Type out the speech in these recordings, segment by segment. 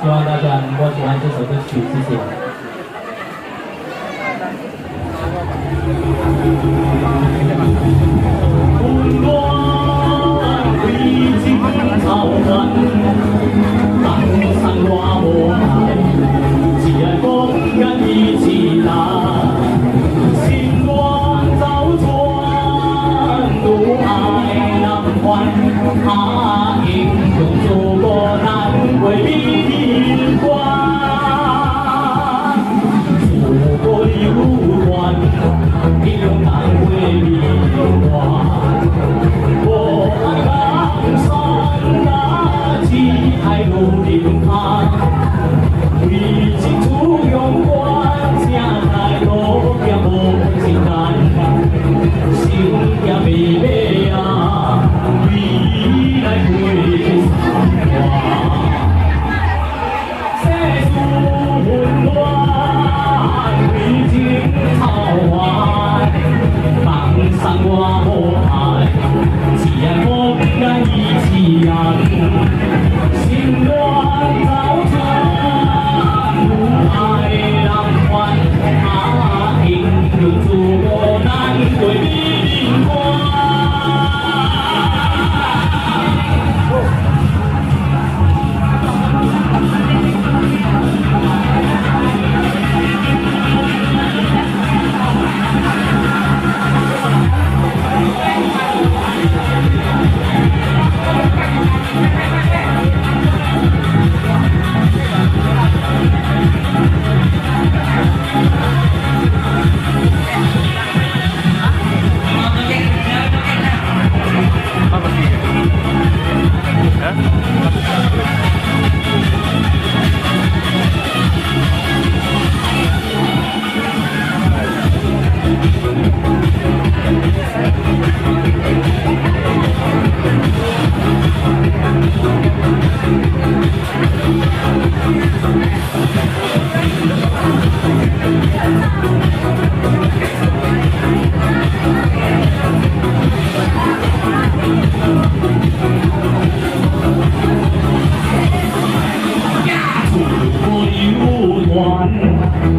希望大家能够喜欢这首歌曲，谢谢。温暖已经走完，人生我无奈，只爱讲咱一起来，心愿走转，如爱难还，英雄祖国难为命关。 有关，英雄难为命关。我爱江山那只海路林海，为情出勇关，正来路也无情难，心也美美啊，未来归山关。世事混乱。 草原，人生我无爱，只爱我咱一起人，心愿走转，如爱难还，英雄祖国难为命关。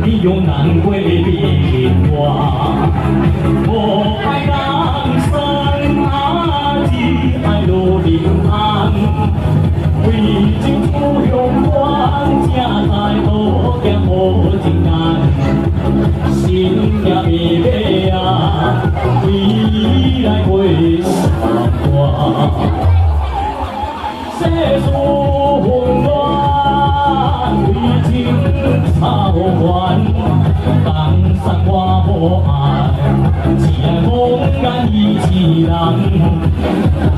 你用难为命关，我爱人生只爱路平安，为情出勇关，正在路行无情难，心也美美啊，未来归山关，世事混乱，为情草原。 江山我无爱，只爱梦咱一起人，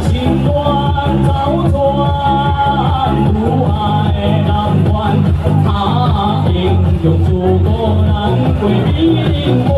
心愿走转，如爱难还，英雄祖国难归命关。